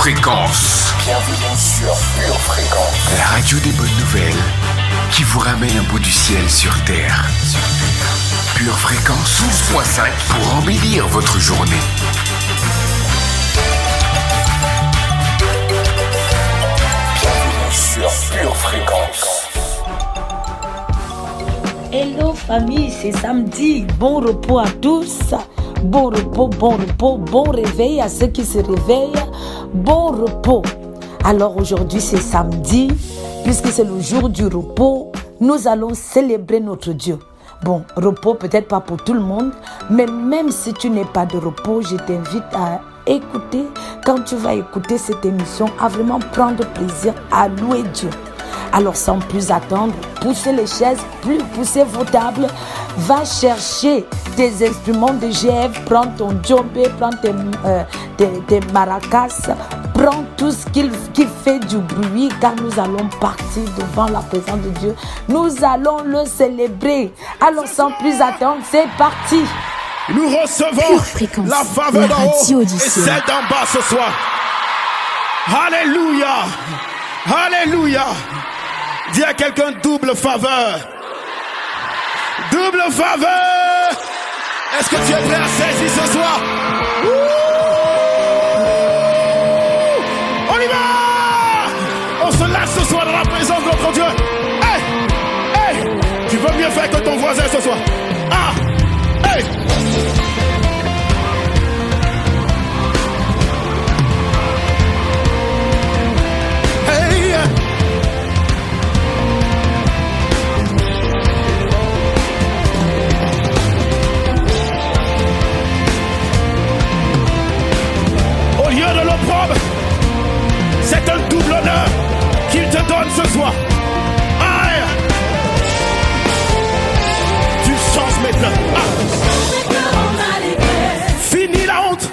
Fréquence. Bienvenue sur Pure Fréquence. La radio des bonnes nouvelles qui vous ramène un bout du ciel sur Terre. Pure Fréquence 12.5 pour embellir votre journée. Bienvenue sur Pure Fréquence. Hello famille, c'est samedi. Bon repos à tous. Bon repos, bon réveil à ceux qui se réveillent. Bon repos. Alors aujourd'hui c'est samedi, puisque c'est le jour du repos, nous allons célébrer notre Dieu. Bon, repos peut-être pas pour tout le monde, mais même si tu n'es pas de repos, je t'invite à écouter, quand tu vas écouter cette émission, à vraiment prendre plaisir à louer Dieu. Alors sans plus attendre, poussez les chaises, poussez vos tables, va chercher tes instruments de GF, prends ton djembé, prends tes maracas, prends tout ce qui fait du bruit, car nous allons partir devant la présence de Dieu. Nous allons le célébrer. Alors sans plus attendre, c'est parti. Nous recevons la faveur d'en haut et celle d'en bas ce soir. Alléluia. Alléluia. Dis à quelqu'un double faveur. Double faveur. Est-ce que tu es prêt à saisir ce soir? On y va. On se lâche ce soir dans la présence de notre Dieu. Hey, hey. Tu veux mieux faire que ton voisin ce soir. Ah, hey. C'est un double honneur qu'il te donne ce soir. Aïe. Tu changes maintenant. Fini la honte.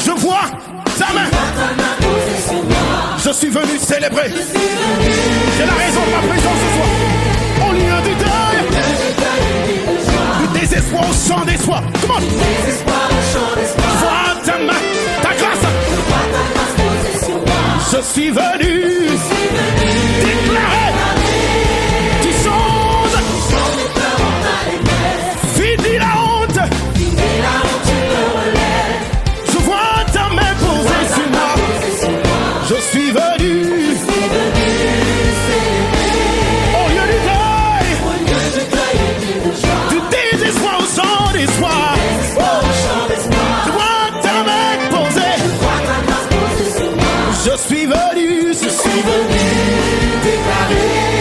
Je vois ta main. Je suis venu célébrer. C'est la raison de ma présence ce soir. Au lieu du deuil, du désespoir au chant d'espoir. Comment? Vois ta main, ta grâce. Je suis venu déclarer. Tu songes. Fini la honte. Je vois ta main posée sur moi. Je suis venu. Au lieu du deuil, du désespoir au chant d'espoir. Je suis venu déclarer.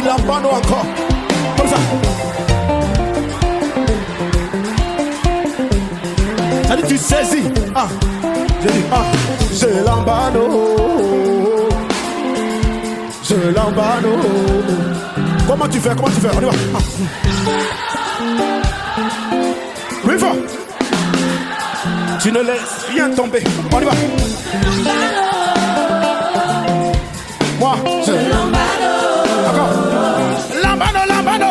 lambano encore. Comme ça. Ça dit tu saisis. Ah. J'ai dit ah. Je lambano. Je lambano. Comment tu fais? Comment tu fais? On y va. Ah. Plus fort. Tu ne laisses rien tomber. On y va. Moi, je lambano. Encore. Lambano, lambano.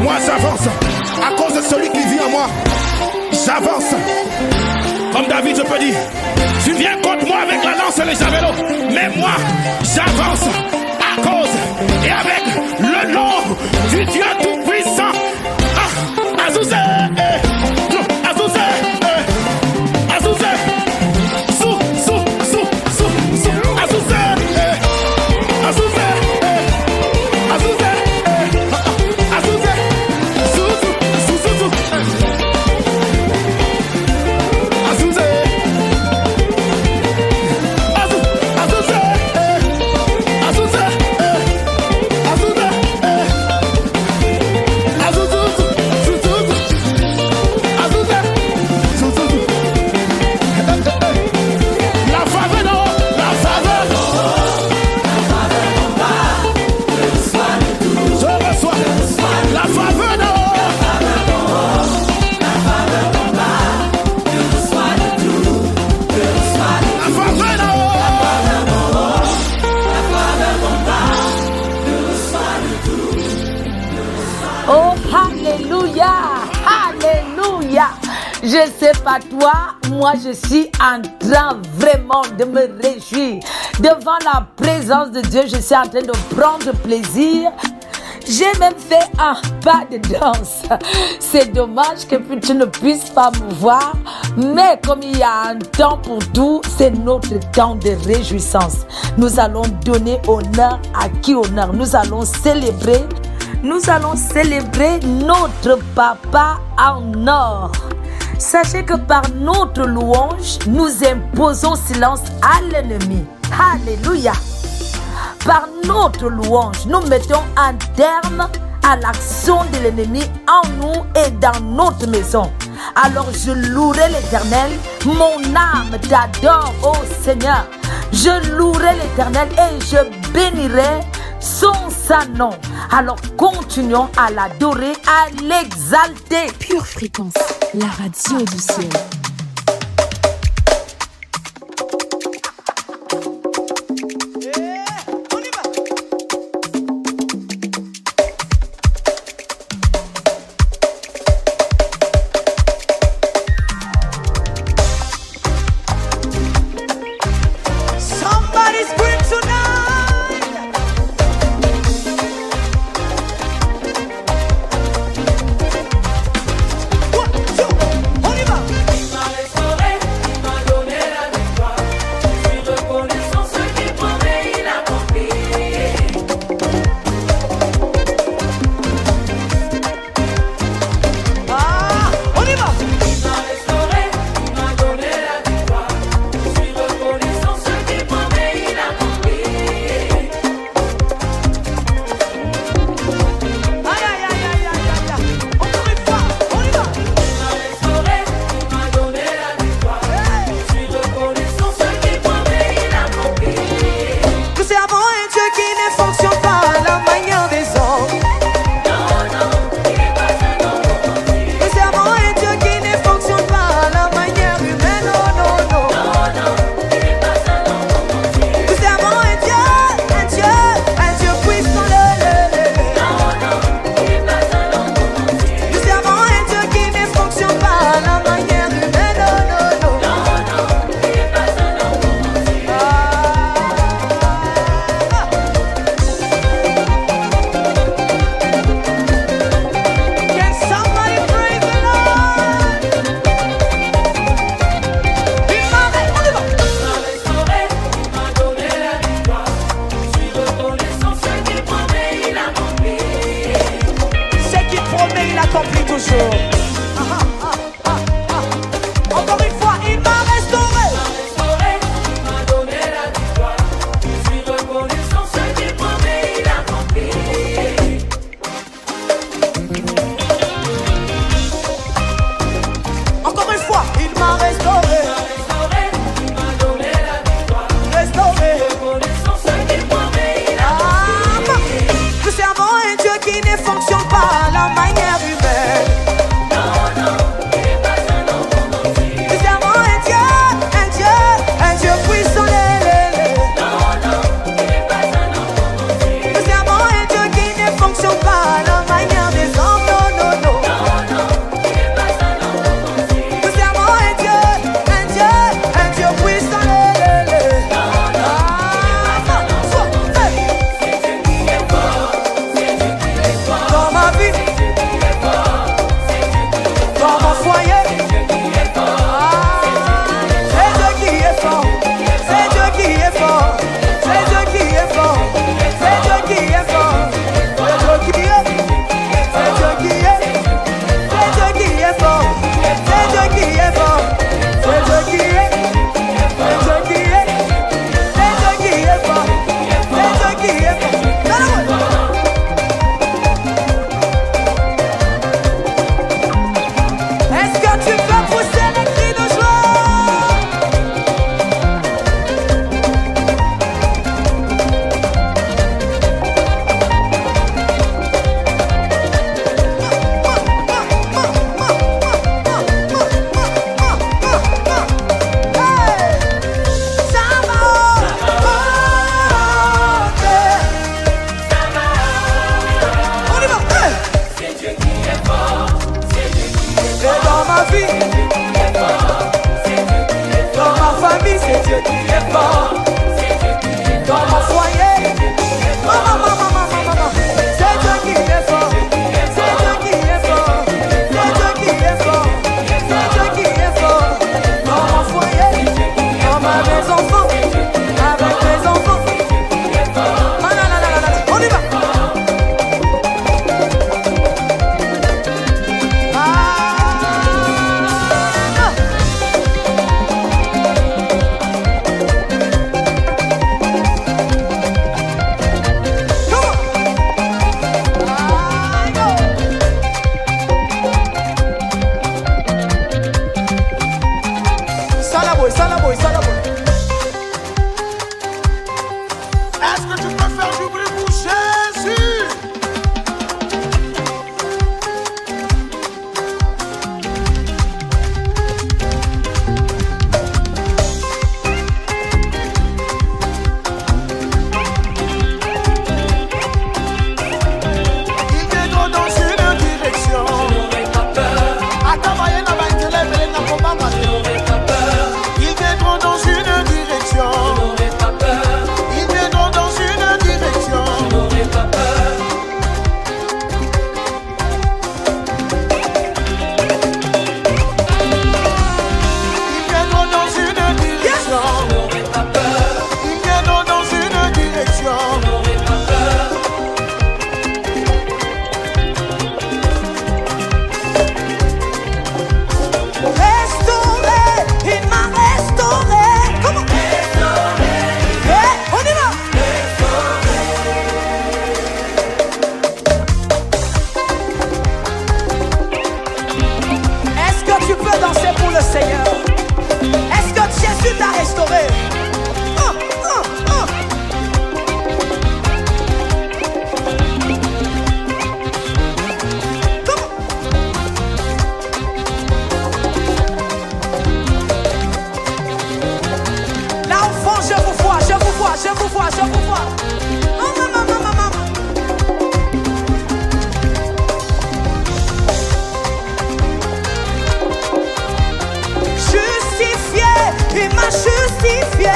Moi j'avance à cause de celui qui vit en moi. J'avance. Comme David, je peux dire, tu viens contre moi avec la lance et les javelots, mais moi j'avance à cause et avec le nom du Dieu Tout-Puissant. Ah, Azouzé, Azouzé, Azouzé, sous, Azouzé, Azouzé, Azouzé. Je sais pas toi, moi je suis en train vraiment de me réjouir. Devant la présence de Dieu, je suis en train de prendre plaisir. J'ai même fait un pas de danse. C'est dommage que tu ne puisses pas me voir, mais comme il y a un temps pour tout, c'est notre temps de réjouissance. Nous allons donner honneur à qui honneur. Nous allons célébrer notre papa en or. Sachez que par notre louange, nous imposons silence à l'ennemi. Alléluia. Par notre louange, nous mettons un terme à l'action de l'ennemi en nous et dans notre maison. Alors je louerai l'Éternel, mon âme t'adore, ô Seigneur. Je louerai l'Éternel et je bénirai son saint nom. Alors continuons à l'adorer, à l'exalter. Pure Fréquence, la radio du ciel. s'accomplit toujours. Encore une fois, il m'a restauré. Il m'a donné la victoire. Je suis reconnaissant, ce qu'il promet, il accomplit. Encore une fois, il m'a restauré. Il m'a donné la victoire. Restauré. Reconnaissant, ce qu'il promet, il accomplit. Nous servons un Dieu qui ne fonctionne pas à la manière humaine. Nous servons un Dieu puissant. Nous servons un Dieu qui ne fonctionne pas à la manière des hommes. Non, non, non. Nous servons un Dieu puissant. Dans ma vie, dans mon foyer, c'est Dieu qui est fort, c'est Dieu qui est fort, c'est Dieu qui est fort, c'est Dieu qui est fort, c'est Dieu qui est, c'est Dieu qui est, c'est Dieu qui est fort, c'est Dieu qui est fort, c'est Dieu qui est, c'est Dieu qui est, c'est Dieu qui est fort, c'est Dieu qui est fort. Est-ce que tu peux pousser les cris de joie? On y va. C'est Dieu qui est fort. C'est Dieu qui est Et dans ma vie, fort. C'est Dieu qui est dans ma famille, c'est Dieu qui est fort. Dans mon foyer, maman, c'est Dieu qui est fort. C'est Dieu qui est fort. C'est Dieu qui est fort. C'est Dieu qui est fort. Dans mon foyer, dans mes enfants, avec mes enfants. On y va. Salaboy. Est-ce que tu peux faire du bruit pour Jésus? Il viendra dans une direction. Attends, ils viendront dans une direction. Ils viendront dans une direction. Ils viendront dans une direction. Ils viendront dans une direction. Restauré, il m'a restauré. Comment? On y va. Est-ce que tu peux danser pour le Seigneur? Est-ce que Jésus t'a restauré? Là au fond, je vous vois. Maman. Justifié, il m'a justifié.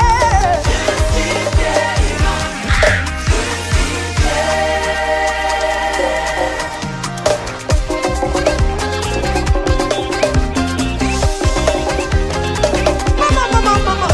Maman.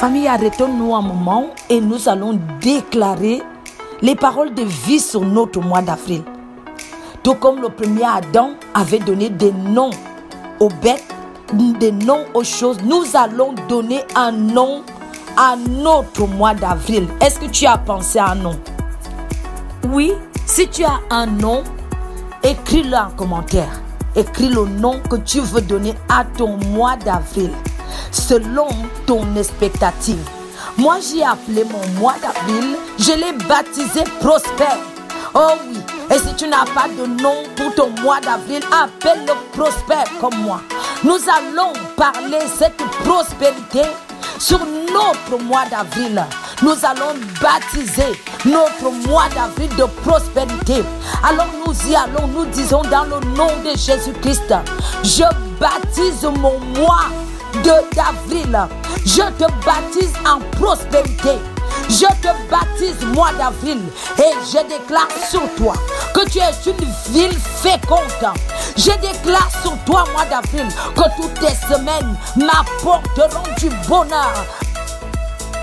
Famille, arrêtons-nous un moment et nous allons déclarer les paroles de vie sur notre mois d'avril. Tout comme le premier Adam avait donné des noms aux bêtes, des noms aux choses, nous allons donner un nom à notre mois d'avril. Est-ce que tu as pensé à un nom? Oui, si tu as un nom, écris-le en commentaire. Écris le nom que tu veux donner à ton mois d'avril, selon ton expectative. Moi, j'ai appelé mon mois d'avril, je l'ai baptisé Prospère. Oh oui, et si tu n'as pas de nom pour ton mois d'avril, appelle-le Prospère comme moi. Nous allons parler cette prospérité sur notre mois d'avril. Nous allons baptiser notre mois d'avril de prospérité. Alors nous y allons, nous disons dans le nom de Jésus-Christ, je baptise mon mois d'avril. Je te baptise en prospérité. Je te baptise mois d'avril et je déclare sur toi que tu es une ville féconde. Je déclare sur toi mois d'avril que toutes tes semaines m'apporteront du bonheur.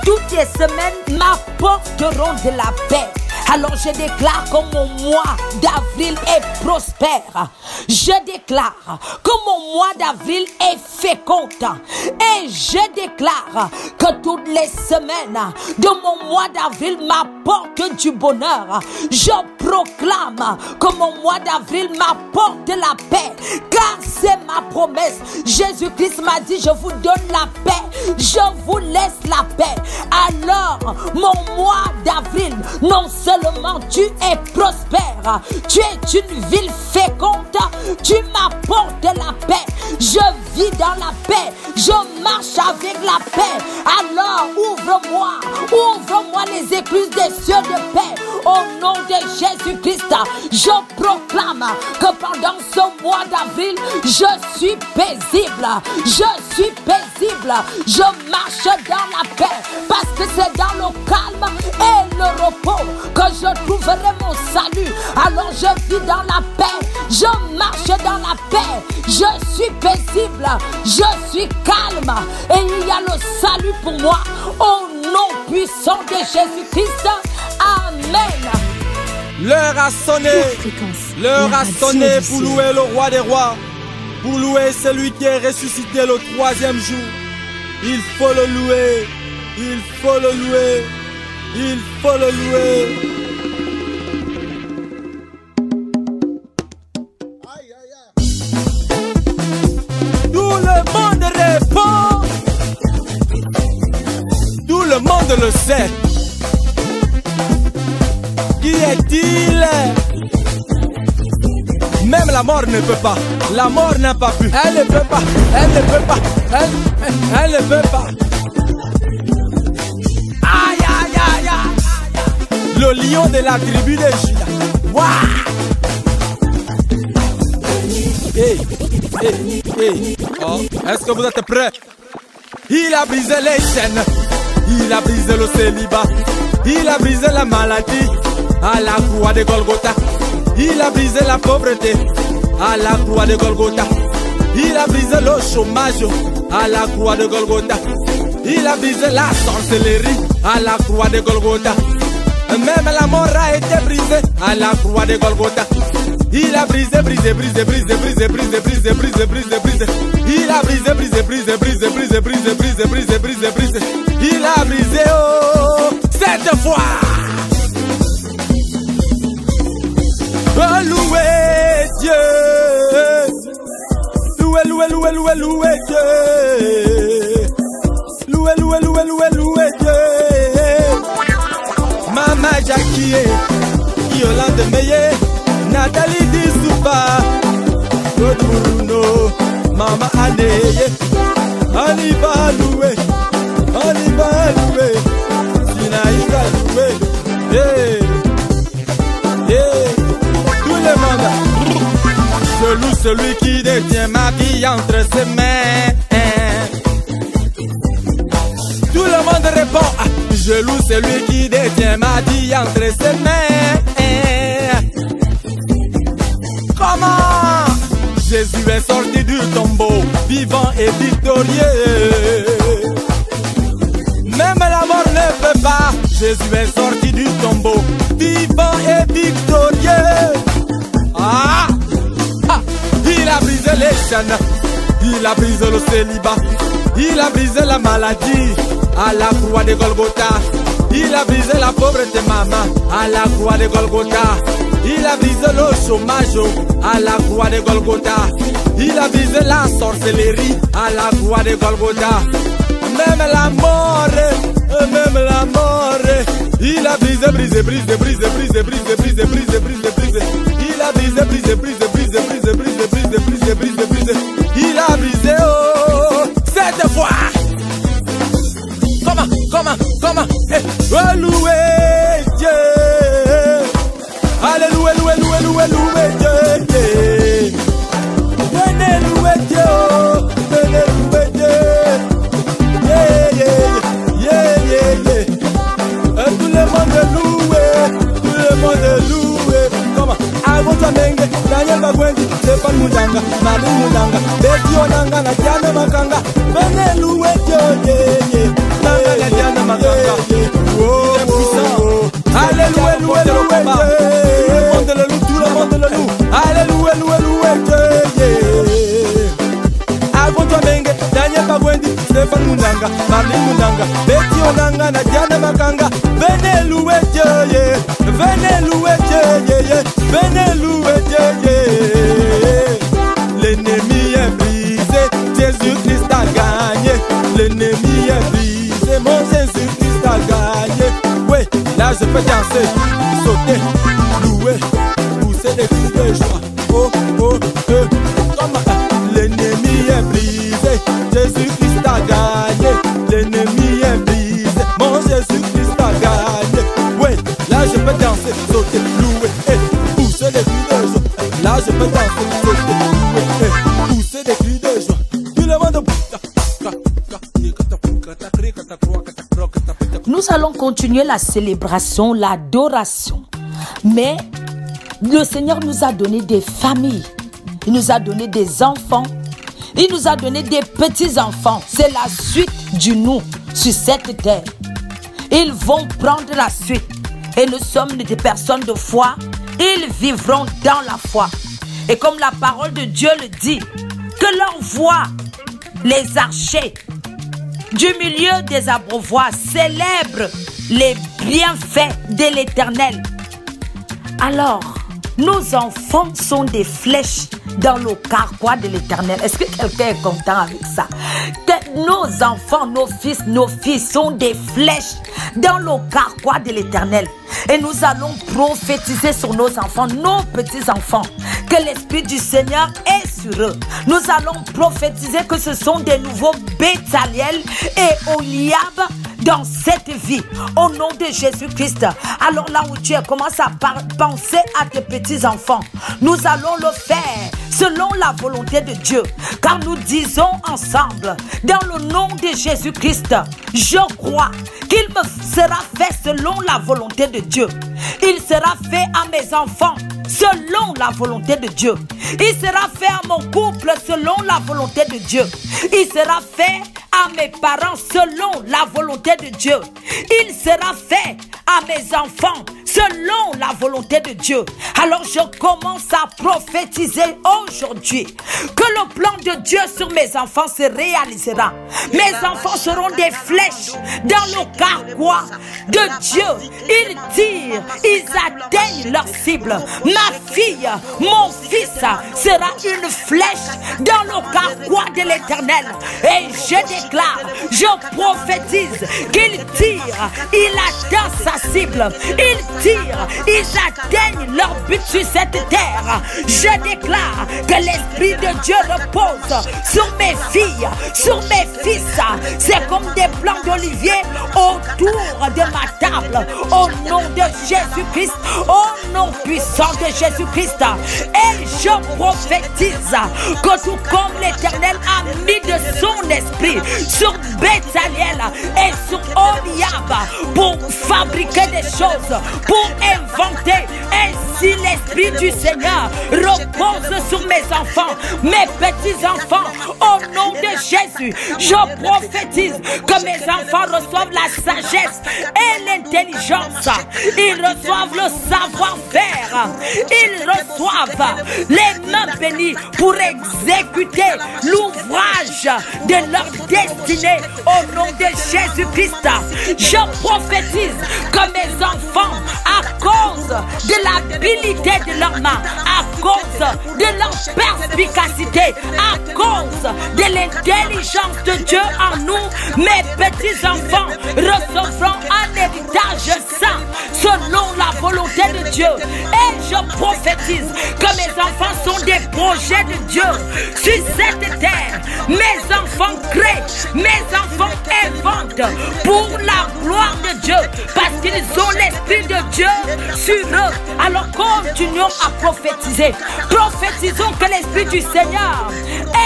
Toutes tes semaines m'apporteront de la paix. Alors je déclare que mon mois d'avril est prospère. Je déclare que mon mois d'avril est fécond. Et je déclare que toutes les semaines de mon mois d'avril m'apportent du bonheur. Je proclame que mon mois d'avril m'apporte la paix. Car c'est ma promesse. Jésus-Christ m'a dit, je vous donne la paix. Je vous laisse la paix. Alors, mon mois d'avril, non seulement tu es prospère, tu es une ville féconde, tu m'apportes la paix. Je vis dans la paix, je marche avec la paix. Alors, ouvre-moi les écluses des cieux de paix. Au nom de Jésus-Christ, je proclame que pendant ce mois d'avril, je suis paisible. Je suis paisible. Je marche dans la paix. Parce que c'est dans le calme et le repos que je trouverai mon salut. Alors je vis dans la paix. Je marche dans la paix. Je suis paisible. Je suis calme. Et il y a le salut pour moi. Au nom puissant de Jésus-Christ. Amen. L'heure a sonné. L'heure a sonné pour louer le roi des rois. Pour louer celui qui est ressuscité le troisième jour. Il faut le louer. Il faut le louer. Il faut le louer. Tout le monde répond. Tout le monde le sait. Qui est-il? Même la mort ne peut pas. La mort n'a pas pu. Elle ne peut pas. Elle ne peut pas. Elle ne peut pas. Aïe, aïe, aïe, aïe. Le lion de la tribu de Juda. Waouh. Hey, hey, hey. Oh, est-ce que vous êtes prêts? Il a brisé les chaînes. Il a brisé le célibat. Il a brisé la maladie à la croix de Golgotha. Il a brisé la pauvreté à la croix de Golgotha. Il a brisé le chômage à la croix de Golgotha. Il a brisé la sorcellerie à la croix de Golgotha. Même la mort a été brisée à la croix de Golgotha. Il a brisé, brisé, brisé, brisé, brisé, brisé, brisé, brisé, brisé, brisé. Il a brisé, brisé, brisé, brisé, brisé, brisé, brisé, brisé, brisé, brisé. Il a brisé, oh, cette fois. Louez Dieu. Louez, louez, louez, louez, louez Dieu. Louez, louez, louez, louez, louez Dieu. Mama Jackie, Yolande Meye, Nathalie Dissouba, Claude Bruno, Mama Aneye. On y va louer, on y va louer, Sinaïga louer. Hey, hey. Le monde. Je loue celui qui détient ma vie entre ses mains. Tout le monde répond. Je loue celui qui détient ma vie entre ses mains. Comment? Jésus est sorti du tombeau, vivant et victorieux. Jésus est sorti du tombeau, vivant et victorieux. Ah, ah, il a brisé les chaînes, il a brisé le célibat, il a brisé la maladie à la croix de Golgotha. Il a brisé la pauvreté, maman, à la croix de Golgotha. Il a brisé le chômage à la croix de Golgotha. Il a brisé la sorcellerie à la croix de Golgotha. Même la mort, il a brisé. Il a brisé, il a brisé, oh, cette fois. Comment, louer Dieu. Alléluia, louer Dieu. Venez louer Dieu, venez louer Dieu. Yeah. Tout le monde loué. Comment? Agota Menge, Daniel Bagwendi, Stefan Mudanga, Marie Mudanga, Betty Onanga, Nadiana Makanga. Venez louer Dieu, Nadiana Makanga. Oh, puissant. Alléluia, louer Dieu. Tout le monde le loue. Alléluia, louer Dieu. Agota Menge, Daniel Bagwendi, Stefan Mudanga, Marie Mudanga, Betty Onanga, Nadiana Makanga. Venez louer Dieu, venez louer Dieu, venez louer Dieu. L'ennemi est brisé, Jésus-Christ a gagné. L'ennemi est brisé, mon Jésus-Christ a gagné. Oui, là je peux danser, sauter, louer, pousser des cris de joie. Oh, l'ennemi est brisé, Jésus-Christ a gagné. L'ennemi est brisé, mon Jésus-Christ a gagné. Oui, là je peux danser, sauter, louer et pousser des cris de joie. Là je peux danser, sauter, louer et pousser des cris de joie. Tout le monde. Nous allons continuer la célébration, l'adoration. Mais le Seigneur nous a donné des familles. Il nous a donné des enfants. Il nous a donné des petits-enfants. C'est la suite du nous sur cette terre. Ils vont prendre la suite. Et nous sommes des personnes de foi. Ils vivront dans la foi. Et comme la parole de Dieu le dit, que leur voix, les archers du milieu des abreuvoirs, célèbrent les bienfaits de l'Éternel. Alors, nos enfants sont des flèches dans le carquois de l'Éternel. Est-ce que quelqu'un est content avec ça? Que nos enfants, nos filles sont des flèches dans le carquois de l'Éternel. Et nous allons prophétiser sur nos enfants, nos petits-enfants, que l'Esprit du Seigneur est sur eux. Nous allons prophétiser que ce sont des nouveaux Béthaliel et Oliab dans cette vie, au nom de Jésus-Christ. Alors là où tu es, commence à penser à tes petits-enfants. Nous allons le faire selon la volonté de Dieu. Car nous disons ensemble, dans le nom de Jésus-Christ, je crois qu'il me sera fait selon la volonté de Dieu. Il sera fait à mes enfants selon la volonté de Dieu. Il sera fait à mon couple selon la volonté de Dieu. Il sera fait à mes parents selon la volonté de Dieu. Il sera fait à mes enfants selon la volonté de Dieu. Alors je commence à prophétiser aujourd'hui que le plan de Dieu sur mes enfants se réalisera. Mes enfants seront des flèches dans le carquois de Dieu. Ils tirent, ils atteignent leur cible. Ma fille, mon fils sera une flèche dans le carquois de l'Éternel. Et je déclare, je prophétise qu'il tire, il atteint sa cible. Il tire, ils atteignent leur but sur cette terre. Je déclare que l'Esprit de Dieu repose sur mes filles, sur mes fils. C'est comme des plants d'olivier autour de ma table. Au nom de Jésus-Christ, au nom puissant de Jésus-Christ. Et je prophétise que tout comme l'Éternel a mis de son esprit sur Bethaniel et sur Oliab pour fabriquer des choses, pour inventer. Ainsi l'Esprit du Seigneur repose sur mes enfants, mes petits-enfants. Au nom de Jésus, je prophétise que mes enfants reçoivent la sagesse et l'intelligence. Ils reçoivent le savoir-faire. Ils reçoivent les mains bénies pour exécuter l'ouvrage de leur destinée. Au nom de Jésus-Christ, je prophétise que mes enfants, à cause de l'habilité de leurs mains, à cause de leur perspicacité, à cause de l'intelligence de Dieu en nous, mes petits-enfants recevront un héritage saint selon la volonté de Dieu. Et je prophétise que mes enfants sont des projets de Dieu sur cette terre. Mes enfants créent, mes enfants inventent pour la gloire de Dieu, parce qu'ils ont l'Esprit de Dieu sur eux. Alors continuons à prophétiser. Prophétisons que l'Esprit du Seigneur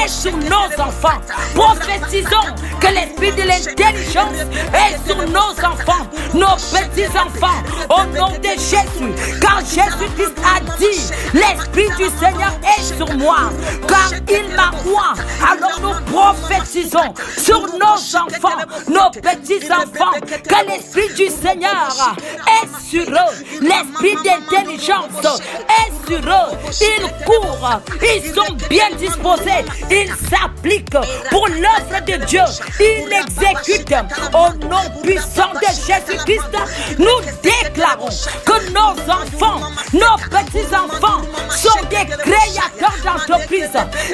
est sur nos enfants. Prophétisons que l'Esprit de l'intelligence est sur nos enfants, nos petits-enfants, au nom de Jésus. Car Jésus-Christ a dit, l'Esprit du Seigneur est sur moi, car il m'a oint. Alors nous prophétisons sur nos enfants, nos petits-enfants, que l'Esprit du Seigneur est sur eux. L'Esprit d'intelligence est sur eux. Ils courent, ils sont bien disposés, ils s'appliquent pour l'œuvre de Dieu. Ils exécutent. Au nom puissant de Jésus-Christ, nous déclarons que nos enfants, nos petits-enfants sont des créateurs d'entreprise.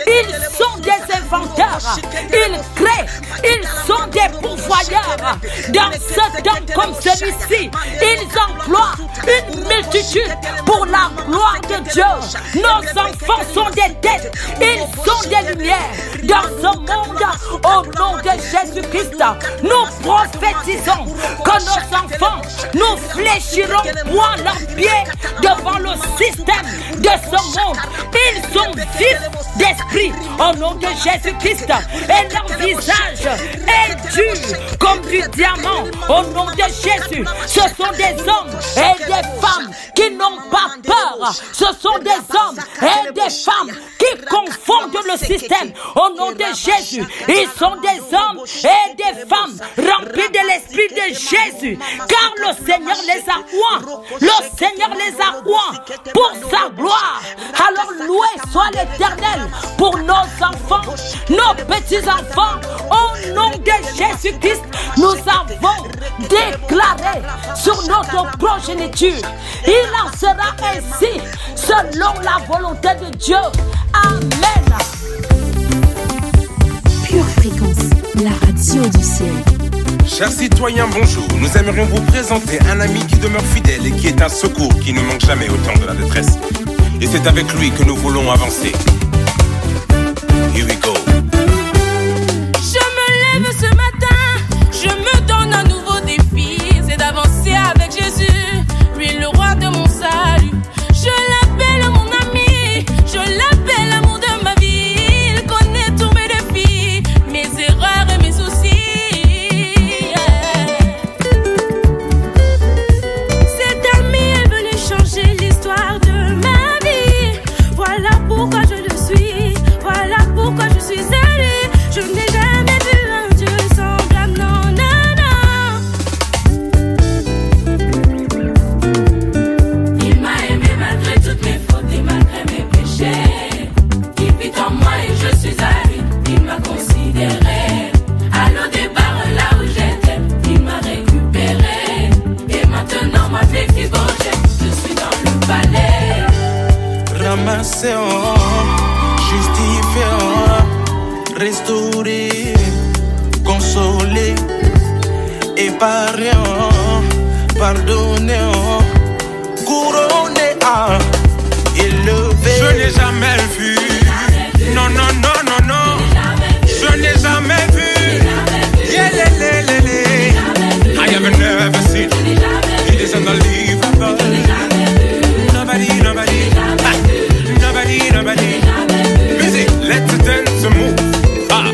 Ils sont des inventeurs. Ils créent. Ils sont des pourvoyeurs. Dans ce temps comme celui-ci, ils emploient une multitude pour la gloire de Dieu. Nos enfants sont des têtes. Ils sont des lumières dans ce monde. Au nom de Jésus-Christ, nous prophétisons que nos enfants, nous fléchirons point leurs pieds devant le système de ce monde. Ils sont vifs d'esprit au nom de Jésus-Christ, et leur visage est dur comme du diamant au nom de Jésus. Ce sont des hommes et des femmes qui n'ont pas peur. Ce sont des hommes et des femmes qui confondent le système au nom de Jésus. Ils sont des hommes et des femmes remplis de l'Esprit de Jésus, car le Seigneur les a oints. Le Seigneur les a oints pour sa gloire. Alors loué soit l'Éternel pour nos enfants, nos petits-enfants. Au nom de Jésus-Christ, nous avons déclaré sur notre progéniture. Il en sera ainsi selon la volonté de Dieu. Amen. Pure Fréquence, la radio du ciel. Chers citoyens, bonjour. Nous aimerions vous présenter un ami qui demeure fidèle et qui est un secours qui ne manque jamais au temps de la détresse. Et c'est avec lui que nous voulons avancer. Here we go. Je me lève ce matin, je me donne un nouveau défi, c'est d'avancer avec Jésus, lui le roi de mon salut. Je l'appelle mon ami, je l'appelle l'amour de ma vie. Il connaît tous mes défis, mes erreurs et mes soucis. Cet ami est venu changer l'histoire de ma vie. Voilà pourquoi je le suis, voilà pourquoi je suis allée. Je n'ai jamais vu un Dieu semblable, non, non, non. Il m'a aimé malgré toutes mes fautes et malgré mes péchés. Il vit en moi et je suis à lui. Il m'a considéré. À l'au départ, là où j'étais, il m'a récupéré. Et maintenant, ma vie qui bouge, je suis dans le palais. Ramassé, justifié, restauré, consolé, épargné, pardonné, couronné, élevé. Je n'ai jamais vu. Non, non, non, non, non. Je n'ai jamais vu. Yeah, lé, lé, lé. I have never seen. It is unbelievable. Nobody, nobody. Nobody, nobody. Music, let's dance and move. Ah.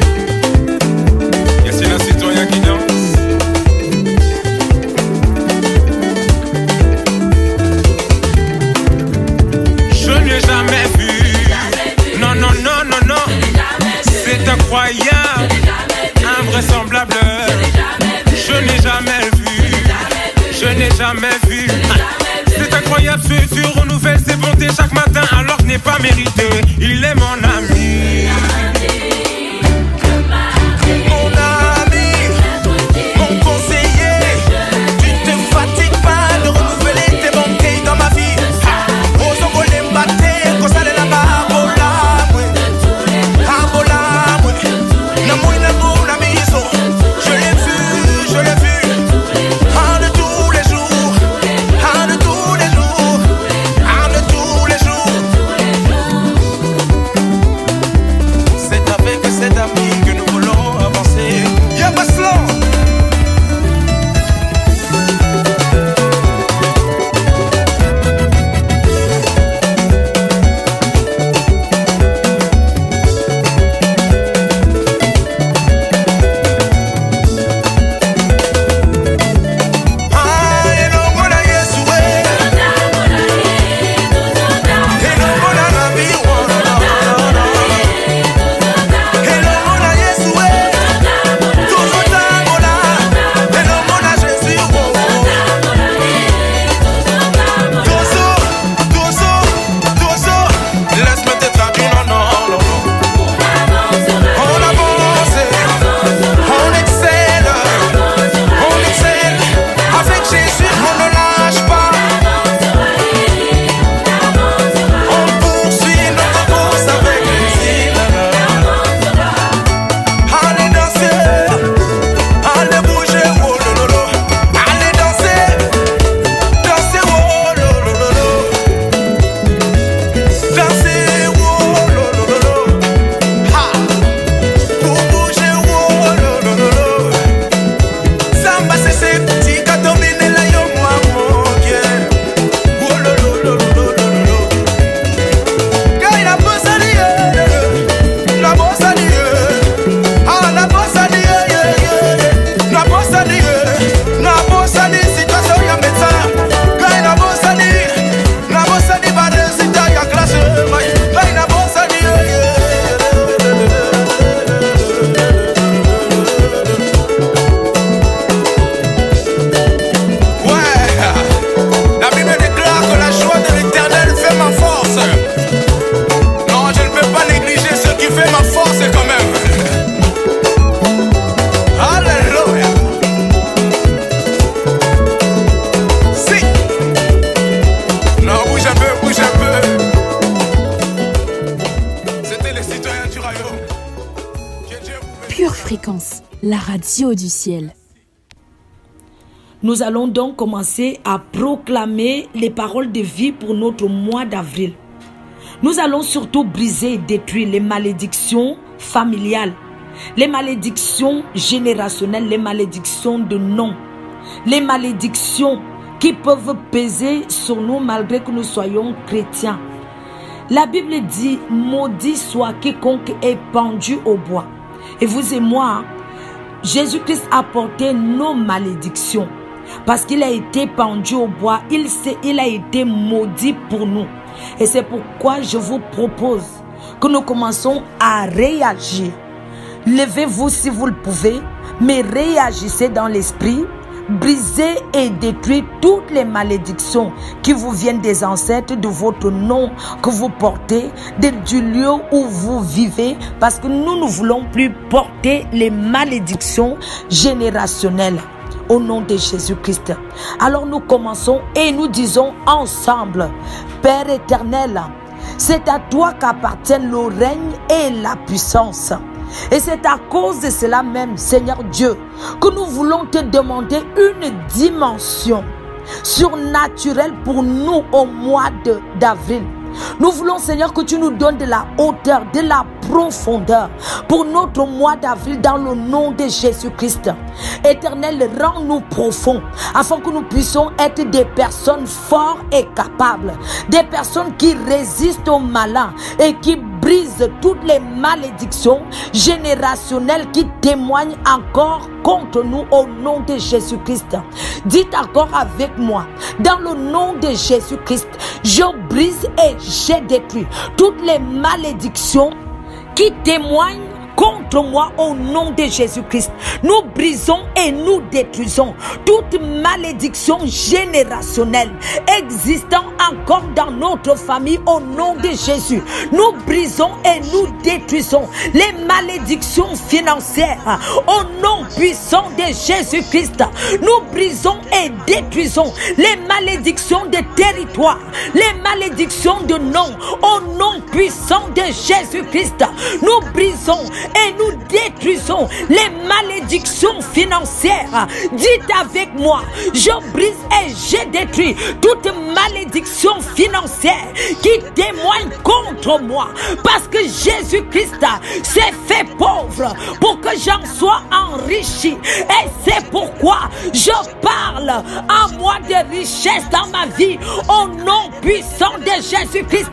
Yes, incroyable, invraisemblable. Je n'ai jamais vu, je n'ai jamais vu. C'est incroyable, ce Dieu renouvelle ses bontés chaque matin alors je n'ai pas mérité. Il est mon ami. Mon ami, mon conseiller. Tu ne te fatigues pas de renouveler tes bontés dans ma vie. La radio du ciel. Nous allons donc commencer à proclamer les paroles de vie pour notre mois d'avril. Nous allons surtout briser et détruire les malédictions familiales, les malédictions générationnelles, les malédictions de nom, les malédictions qui peuvent peser sur nous malgré que nous soyons chrétiens. La Bible dit, maudit soit quiconque est pendu au bois. Et vous et moi, Jésus-Christ a porté nos malédictions. Parce qu'il a été pendu au bois, il a été maudit pour nous. Et c'est pourquoi je vous propose que nous commençons à réagir. Levez-vous si vous le pouvez, mais réagissez dans l'esprit. Brisez et détruisez toutes les malédictions qui vous viennent des ancêtres, de votre nom que vous portez, du lieu où vous vivez, parce que nous ne voulons plus porter les malédictions générationnelles au nom de Jésus-Christ. Alors nous commençons et nous disons ensemble, Père éternel, c'est à toi qu'appartiennent le règne et la puissance. Et c'est à cause de cela même, Seigneur Dieu, que nous voulons te demander une dimension surnaturelle pour nous au mois d'avril. Nous voulons, Seigneur, que tu nous donnes de la hauteur, de la profondeur pour notre mois d'avril dans le nom de Jésus-Christ. Éternel, rends-nous profonds afin que nous puissions être des personnes fortes et capables, des personnes qui résistent au malin et qui brisent toutes les malédictions générationnelles qui témoignent encore contre nous au nom de Jésus-Christ. Dites encore avec moi, dans le nom de Jésus-Christ, je brise et je détruis toutes les malédictions qui témoignent contre moi au nom de Jésus-Christ. Nous brisons et nous détruisons toute malédiction générationnelle existant encore dans notre famille au nom de Jésus. Nous brisons et nous détruisons les malédictions financières au nom puissant de Jésus-Christ. Nous brisons et détruisons les malédictions de territoire, les malédictions de nom au nom puissant de Jésus-Christ. Nous brisons et nous détruisons les malédictions financières. Dites avec moi, je brise et je détruis toute malédiction financière qui témoigne contre moi, parce que Jésus-Christ s'est fait pauvre pour que j'en sois enrichi. Et c'est pourquoi je parle à moi de richesse dans ma vie au nom puissant de Jésus-Christ.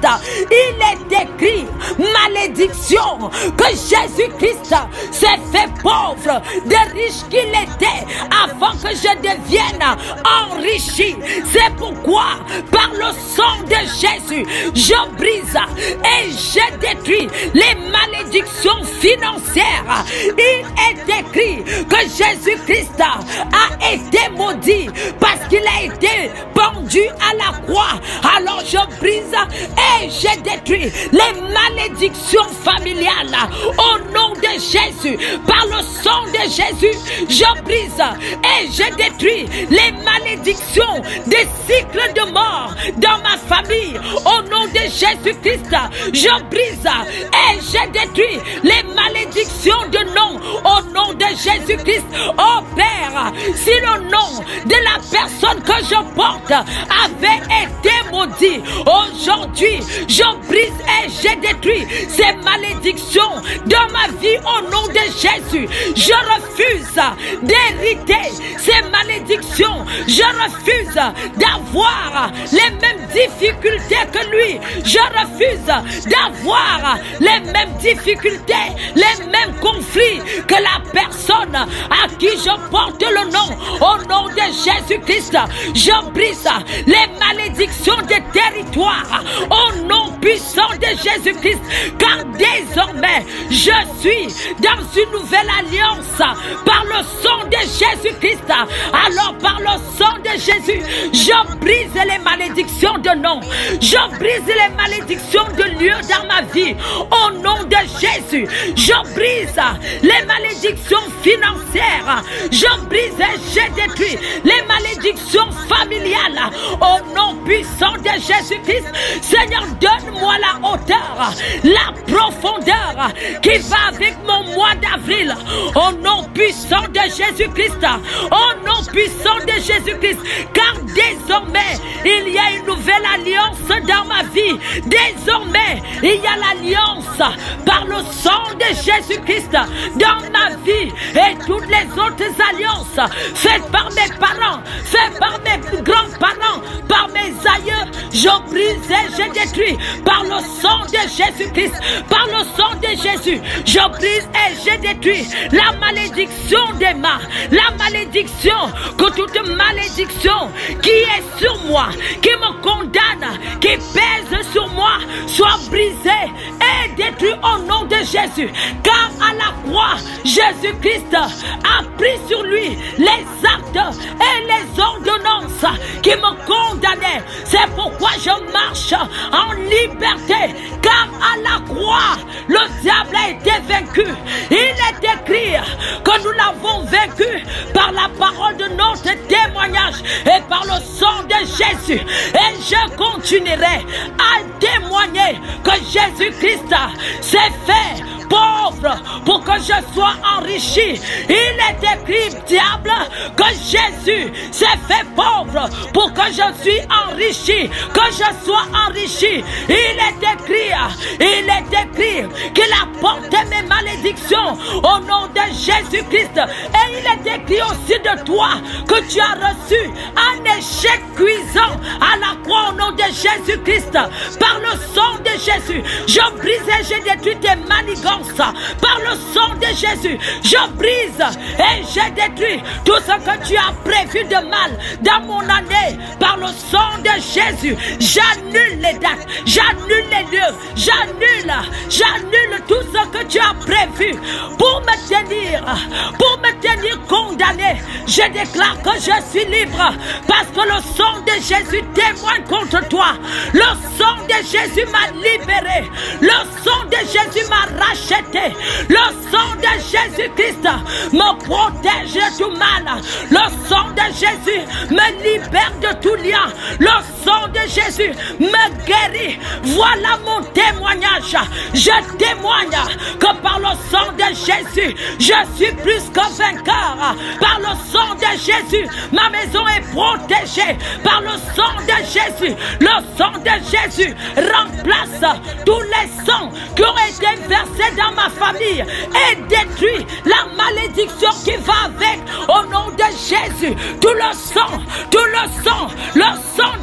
Il est écrit, malédiction, que Jésus-Christ s'est fait pauvre, de riche qu'il était, avant que je devienne enrichi. C'est pourquoi, par le sang de Jésus, je brise et je détruis les malédictions financières. Il est écrit que Jésus-Christ a été maudit parce qu'il a été pendu à la croix. Alors je brise et je détruis les malédictions familiales au nom de Jésus. Par le sang de Jésus, je brise et je détruis les malédictions des cycles de mort dans ma famille au nom de Jésus-Christ. Je brise et je détruis les malédictions de nom au nom de Jésus-Christ. Oh Père, si le nom de la personne que je porte avait été maudit, aujourd'hui je brise et je détruis ces malédictions dans ma vie au nom de Jésus. Je refuse d'hériter ces malédictions. Je refuse d'avoir les mêmes difficultés que lui. Je refuse d'avoir les mêmes difficultés, les mêmes conflits que la personne à qui je porte le nom. Au nom de Jésus-Christ, je brise les malédictions des territoires au nom puissant de Jésus-Christ, car désormais je suis dans une nouvelle alliance par le sang de Jésus-Christ. Alors par le sang de Jésus, je brise les malédictions de nom, je brise les malédictions de lieu dans ma vie au nom de Jésus. Je brise les malédictions financières, je brise et je détruis les malédictions familiales au nom puissant de Jésus-Christ. Seigneur, donne-moi la hauteur, la profondeur qui va avec mon mois d'avril au nom puissant de Jésus-Christ, au nom puissant de Jésus-Christ, car désormais il y a une nouvelle alliance dans ma vie. Désormais il y a l'alliance par le sang de Jésus-Christ dans ma vie, et toutes les autres alliances faites par mes parents, faites par mes grands-parents, par mes aïeux, je brise et je détruis par le sang de Jésus-Christ, par le sang de Jésus. Je brise et je détruis la malédiction des mains, la malédiction, que toute malédiction qui est sur moi, qui me condamne, qui pèse sur moi, soit brisée et détruite au nom de Jésus. Car à la croix, Jésus-Christ a pris sur lui les actes et les ordonnances qui me condamnaient. C'est pourquoi je marche en liberté, car à la croix, le diable a été vaincu. Il est écrit que nous l'avons vaincu par la parole de notre témoignage et par le sang de Jésus. Et je continuerai à témoigner que Jésus-Christ s'est fait pauvre pour que je sois enrichi. Il est écrit, diable, que Jésus s'est fait pauvre pour que je suis enrichi, que je sois enrichi. Il est écrit qu'il a porté mes malédictions au nom de Jésus-Christ. Et il est écrit aussi de toi que tu as reçu un échec cuisant à la croix au nom de Jésus-Christ. Par le sang de Jésus, je brise et je détruis tes manigances. Par le sang de Jésus, je brise et je détruis tout ce que tu as prévu de mal dans mon année. Par le sang de Jésus, j'annule les dates, j'annule les j'annule tout ce que tu as prévu pour me tenir condamné. Je déclare que je suis libre parce que le sang de Jésus témoigne contre toi. Le sang de Jésus m'a libéré. Le sang de Jésus m'a racheté. Le sang de Jésus-Christ me protège de tout mal. Le sang de Jésus me libère de tout lien. Le sang de Jésus me guérit. Voilà mon témoignage. Je témoigne que par le sang de Jésus, je suis plus que vainqueur. Par le sang de Jésus, ma maison est protégée. Par le sang de Jésus, le sang de Jésus remplace tous les sangs qui ont été versés dans ma famille et détruit la malédiction qui va avec. Au nom de Jésus, tout le sang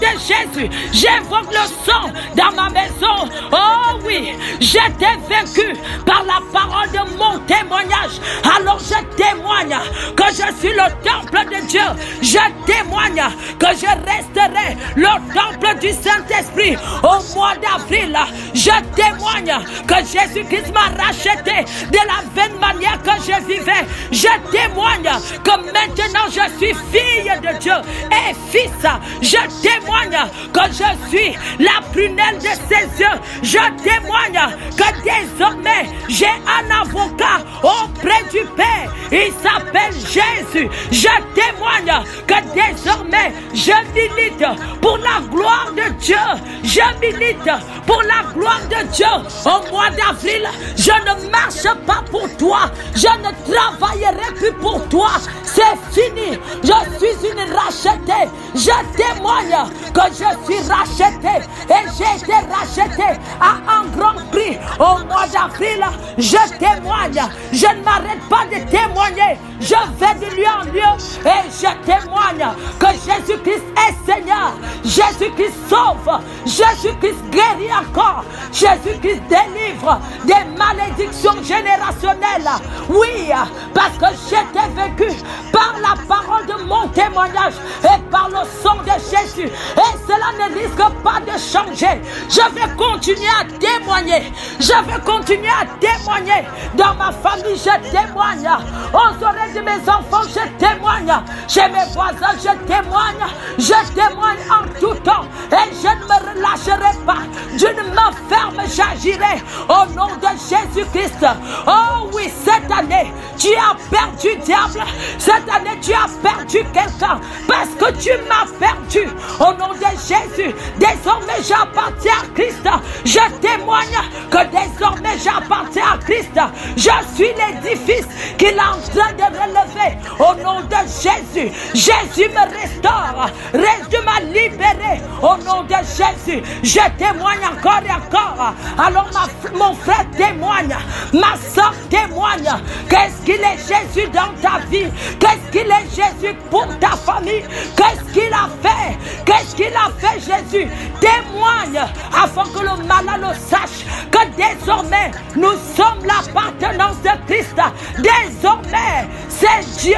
de Jésus, j'invoque le sang dans ma maison. Oh oui, j'étais vaincu par la parole de mon témoignage. Alors je témoigne que je suis le temple de Dieu. Je témoigne que je resterai le temple du Saint-Esprit au mois d'avril. Je témoigne que Jésus-Christ m'a racheté de la vaine manière que je vivais. Je témoigne que maintenant je suis fille de Dieu et fils. Je témoigne que je suis la prunelle de ses yeux. Je témoigne que désormais j'ai un avocat auprès du Père. Il s'appelle Jésus. Je témoigne que désormais je milite pour la gloire de Dieu. Je milite pour la gloire de Dieu. Au mois d'avril, je ne marche pas pour toi. Je ne travaillerai plus pour toi. C'est fini. Je suis une rachetée. Je témoigne que je suis rachetée. Et j'ai été rachetée à un grand prix. Au mois d'avril, je témoigne. Je ne m'arrête pas de témoigner. Je vais de lieu en lieu et je témoigne que Jésus-Christ est Seigneur. Jésus-Christ sauve. Jésus-Christ guérit encore. Jésus-Christ délivre des malédictions générationnelles. Oui, parce que j'étais vécu par la parole de mon témoignage et par le sang de Jésus. Et cela ne risque pas de changer. Je vais continuer à témoigner. Je vais continuer à témoigner. Dans ma famille, je témoigne. Aux oreilles de mes enfants, je témoigne. Chez mes voisins, je témoigne. Je témoigne en tout temps. Et je ne me relâcherai pas. D'une main ferme, j'agirai. Au nom de Jésus-Christ. Oh oui, cette année, tu as perdu, diable. Cette année, tu as perdu quelqu'un. Parce que tu m'as perdu. Au nom de Jésus, désormais, j'appartiens à Christ. Je témoigne que désormais, j'appartiens à Christ. Je suis l'édifice qu'il est en train de relever. Au nom de Jésus, Jésus me restaure. Jésus m'a libéré. Au nom de Jésus, je témoigne encore et encore. Alors mon frère témoigne, ma soeur témoigne. Qu'est-ce qu'il est Jésus dans ta vie? Qu'est-ce qu'il est Jésus pour ta famille? Qu'est-ce qu'il a fait? Qu'est-ce qu'il a fait Jésus? Témoigne afin que le malin le sache que désormais nous sommes l'appartenance de Christ. Désormais c'est Dieu.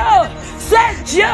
C'est Dieu.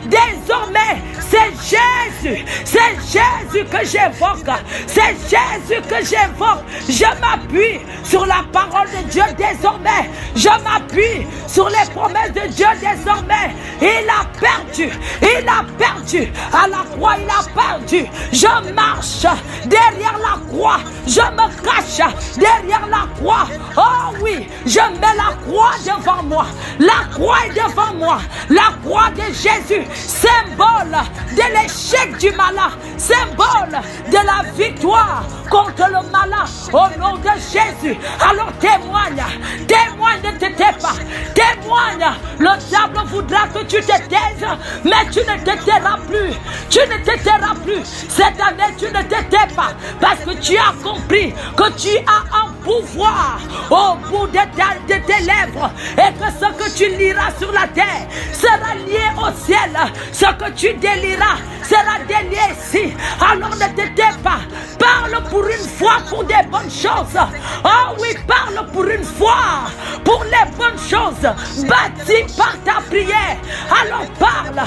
Désormais, c'est Jésus. C'est Jésus que j'évoque. C'est Jésus que j'évoque. Je m'appuie sur la parole de Dieu désormais. Je m'appuie sur les promesses de Dieu désormais. Il a perdu. Il a perdu. À la croix, il a perdu. Je marche derrière la croix. Je me cache derrière la croix. Oh oui, je mets la croix devant moi. La croix est devant moi. La croix de Jésus, symbole de l'échec du malin, symbole de la victoire contre le malin au nom de Jésus. Alors témoigne, témoigne, ne te tais pas, témoigne. Le diable voudra que tu te taises, mais tu ne te tairas plus, tu ne te tairas plus. Cette année, tu ne te tais pas parce que tu as compris que tu as un pouvoir au bout de tes lèvres, et que ce que tu liras sur la terre sera lié au ciel. Ce que tu délieras sera délié ici. Alors ne te tais pas. Parle pour une fois pour des bonnes choses. Oh oui, parle pour une fois pour les bonnes choses bâties par ta prière. Alors parle.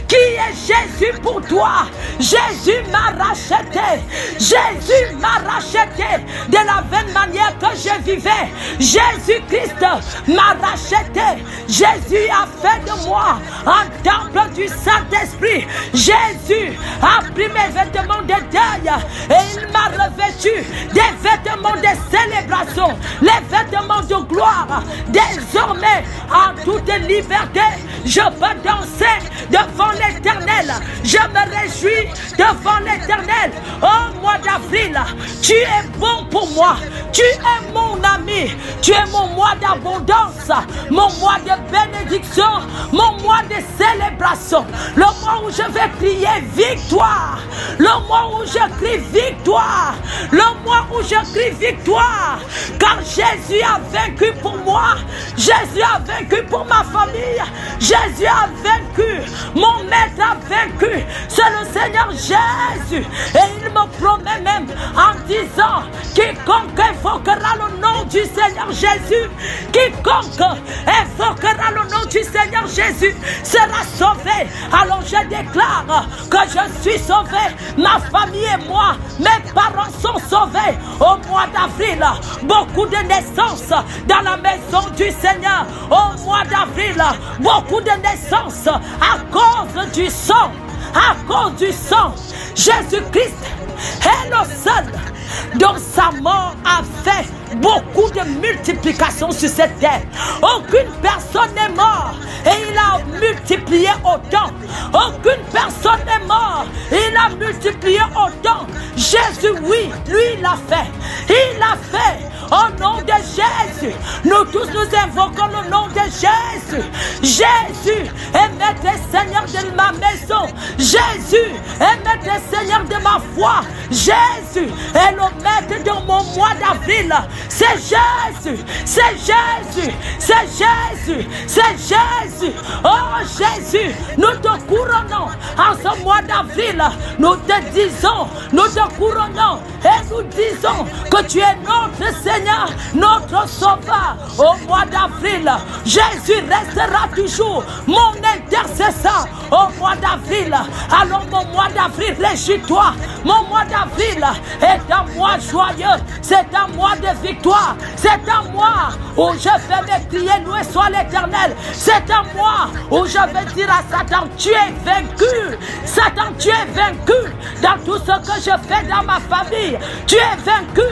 Qui est Jésus pour toi? Jésus m'a racheté. Jésus m'a racheté de la même manière que je vivais. Jésus-Christ m'a racheté. Jésus a fait de moi un temple du Saint-Esprit. Jésus a pris mes vêtements de deuil et il m'a revêtu des vêtements de célébration, les vêtements de gloire. Désormais, en toute liberté, je peux danser devant l'Éternel. Je me réjouis devant l'Éternel. Oh, mois d'avril, tu es bon pour moi. Tu es mon ami. Tu es mon mois d'abondance, mon mois de bénédiction, mon mois de célébration. Le mois où je vais crier victoire. Le mois où je crie victoire. Le mois où je crie victoire. Car Jésus a vaincu pour moi. Jésus a vaincu pour ma famille. Jésus a vaincu. Mon maître a vaincu. C'est le Seigneur Jésus. Et il me promet même en disant, quiconque invoquera le nom du Seigneur Jésus, quiconque invoquera le nom du Seigneur Jésus sera sauvé. Alors je déclare que je suis sauvé. Ma famille et moi, mes parents sont sauvés. Au mois d'avril, beaucoup de naissances dans la maison du Seigneur. Au mois d'avril, beaucoup de naissances à cause du sang. À cause du sang. Jésus-Christ est le seul dont sa mort a fait beaucoup de multiplication sur cette terre. Aucune personne n'est morte et il a multiplié autant. Aucune personne n'est morte et il a multiplié autant. Jésus, oui, lui il l'a fait. Il l'a fait. Au nom de Jésus, nous tous nous invoquons le nom de Jésus. Jésus est maître et Seigneur de ma maison. Jésus est maître et Seigneur de ma foi. Jésus est le maître de mon mois d'avril. C'est Jésus, c'est Jésus, c'est Jésus, c'est Jésus. Oh Jésus, nous te couronnons en ce mois d'avril. Nous te disons, nous te couronnons et nous disons que tu es notre Seigneur, notre Sauveur. Au mois d'avril, Jésus restera toujours mon intercesseur. Au mois d'avril, alors mon mois d'avril, réjouis-toi. Mon mois d'avril est un mois joyeux, c'est un mois de victoire, c'est un mois où je vais me crier, loué soit l'Éternel. C'est un mois où je vais dire à Satan, tu es vaincu. Satan, tu es vaincu dans tout ce que je fais dans ma famille. Tu es vaincu.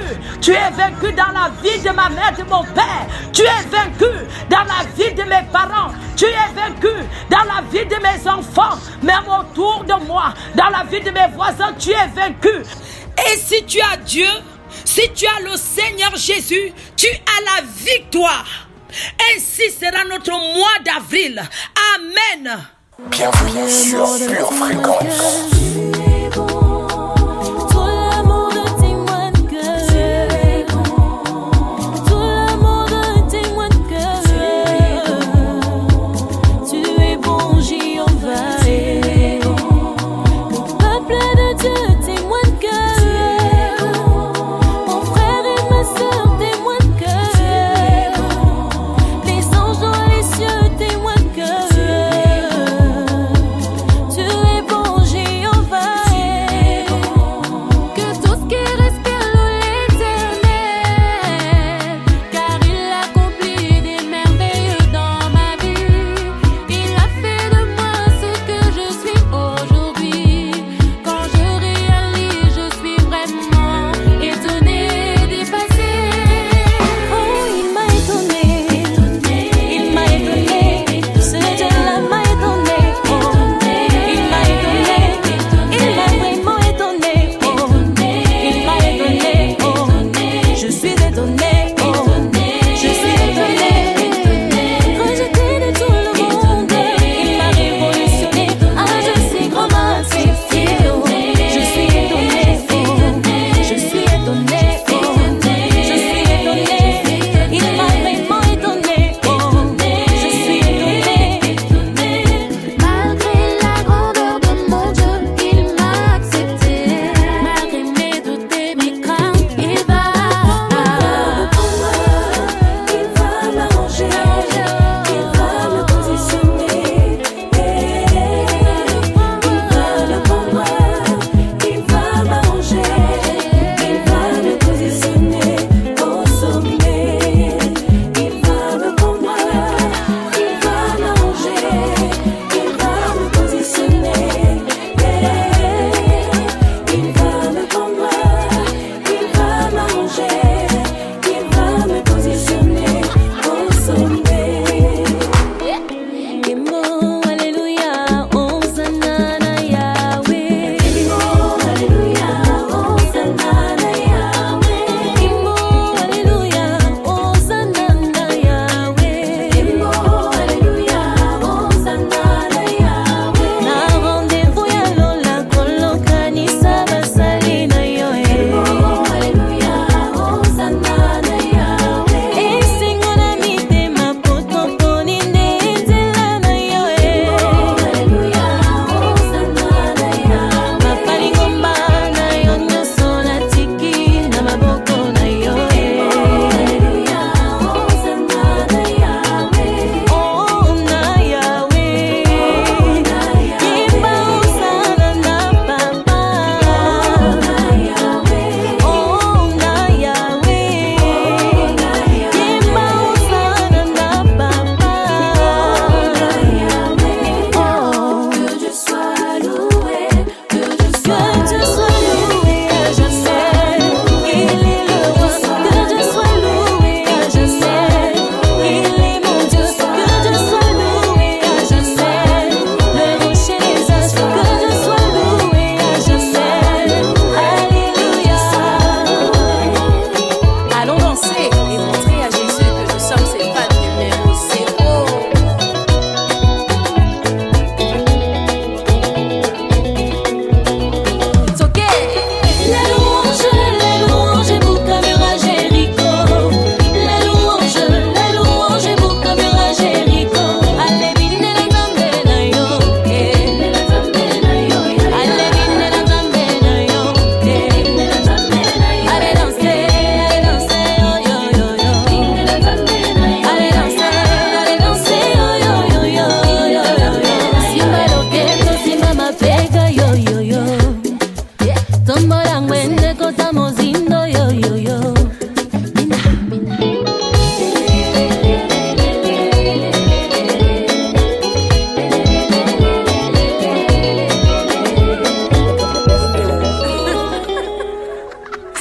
Tu es vaincu dans la vie de ma mère, de mon père. Tu es vaincu dans la vie de mes parents. Tu es vaincu dans la vie de mes enfants, même autour de moi, dans la vie de mes voisins, tu es vaincu. Et si tu as Dieu, si tu as le Seigneur Jésus, tu as la victoire. Ainsi sera notre mois d'avril. Amen. Bienvenue sur Pure Fréquence. Tu es bon, Jéhovah. m'arranger, qui va me positionner au sommet.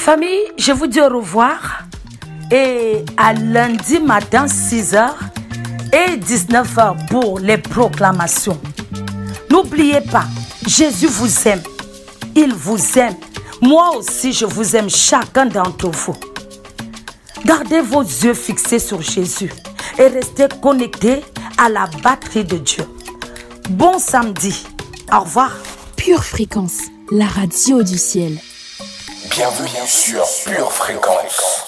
Famille, je vous dis au revoir et à lundi matin 6h et 19h pour les proclamations. N'oubliez pas, Jésus vous aime. Il vous aime. Moi aussi, je vous aime, chacun d'entre vous. Gardez vos yeux fixés sur Jésus et restez connectés à la batterie de Dieu. Bon samedi. Au revoir. Pure Fréquence, la radio du ciel. Bienvenue sur Pure Fréquence.